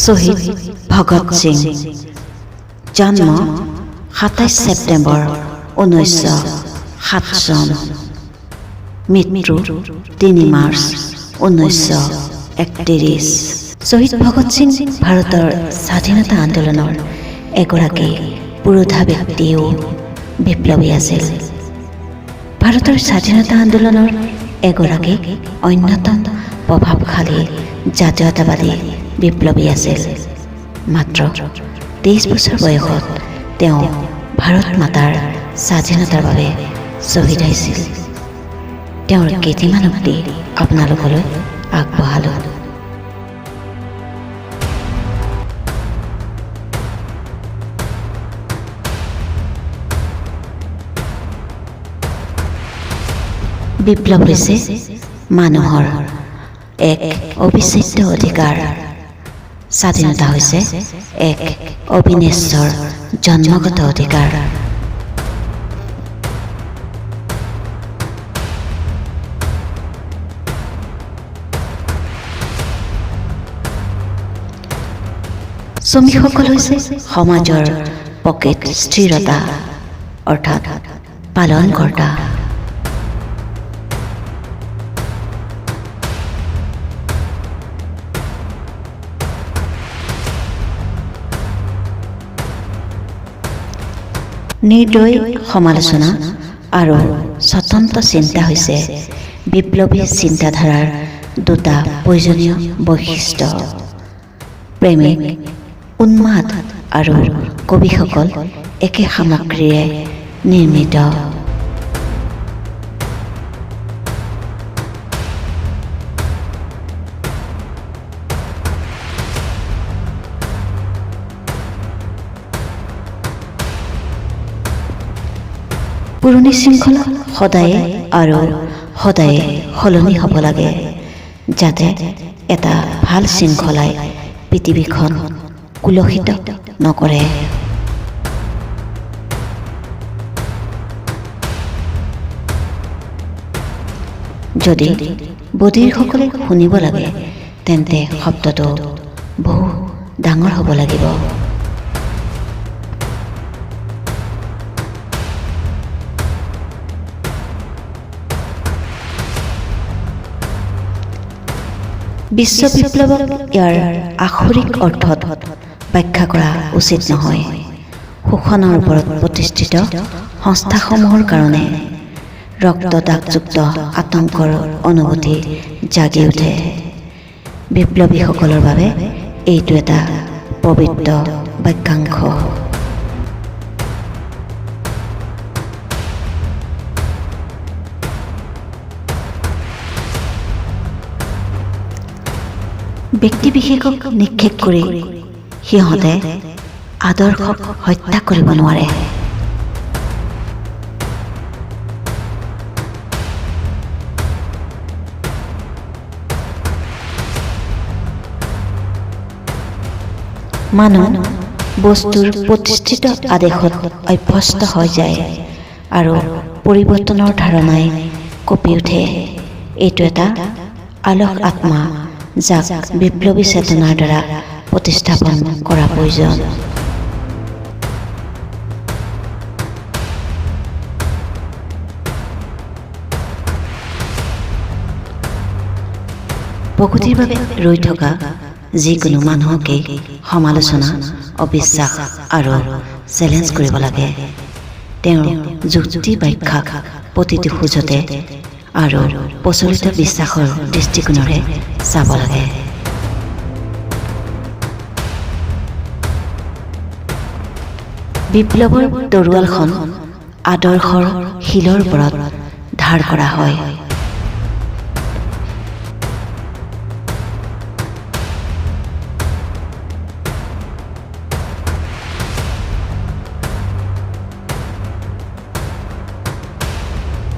শহীদ ভগত সিং জন্ম ২৭ ছেপ্টেম্বৰ ১৯০৭ চন মৃত্যু ৩ মাৰ্চ ১৯৩১ শহীদ ভগত সিং ভাৰতৰ স্বাধীনতা আন্দোলনৰ এগৰাকী পুৰোধা ব্যক্তিও বিপ্লৱী আছিল। ভাৰতৰ স্বাধীনতা আন্দোলনৰ এগৰাকী অন্যতম প্ৰভাৱশালী জাতীয়তাবাদী বিপ্লৱী আছিল। মাত্ৰ ২৩ বছৰ বয়সত তেওঁ ভাৰত মাতাৰ স্বাধীনতাৰ বাবে শ্বহীদ হৈছিল। তেওঁৰ কেইটিমান উক্তি আপোনালোকলৈ আগবঢ়ালোঁ। বিপ্লৱ হৈছে মানুহৰ এক অবিচ্ছেদ্য অধিকাৰ। স্বাধীনতা হৈছে এক অবিনশ্বৰ জন্মগত অধিকাৰ। শ্ৰমিকসকল হৈছে সমাজৰ প্ৰকৃত স্থিৰতা অৰ্থাৎ পালনকৰ্তা। নিৰ্দয় সমালোচনা আৰু স্বতন্ত্ৰ চিন্তা হৈছে বিপ্লৱী চিন্তাধাৰাৰ দুটা প্ৰয়োজনীয় বৈশিষ্ট্য। প্ৰেমিক, উন্মাদ আৰু কবিসকল একে সামগ্ৰীৰে নিৰ্মিত। পুৰণি শৃংখলা সদায়ে আৰু সদায়ে সলনি হ'ব লাগে, যাতে এটা ভাল শৃংখলাই পৃথিৱীখন কুলসিত নকৰে। যদি বধিৰসকলে শুনিব লাগে, তেন্তে শব্দটো বহু ডাঙৰ হ'ব লাগিব। বিশ্ব বিপ্লৱক ইয়াৰ আক্ষৰিক অৰ্থত ব্যাখ্যা কৰা উচিত নহয়। শোষণৰ ওপৰত প্ৰতিষ্ঠিত সংস্থাসমূহৰ কাৰণে ৰক্তদাগযুক্ত আতংকৰ অনুভূতি জাগি উঠে। বিপ্লৱীসকলৰ বাবে এইটো এটা পবিত্ৰ বাক্যাংশ। ব্যক্তিবিশেষক নিক্ষেপ কৰি সিহঁতে আদৰ্শক হত্যা কৰিব নোৱাৰে। মানুহ বস্তুৰ প্ৰতিষ্ঠিত আদেশত অভ্যস্ত হৈ যায় আৰু পৰিৱৰ্তনৰ ধাৰণাই কঁপি উঠে। এইটো এটা আলস আত্মা, যাক বিপ্লৱী চেতনাৰ দ্বাৰা প্ৰতিস্থাপন কৰা প্ৰয়োজন। প্ৰগতিৰ বাবে ৰৈ থকা যিকোনো মানুহকেই সমালোচনা, অবিশ্বাস আৰু চেলেঞ্জ কৰিব লাগে। তেওঁৰ যুক্তি ব্যাখ্যাক প্ৰতিটো খোজতে আৰু প্ৰচলিত বিশ্বাসৰ দৃষ্টিকোণেৰে চাব লাগে। বিপ্লৱৰ তৰোৱালখন আদৰ্শৰ শিলৰ ওপৰত ধাৰ কৰা হয়।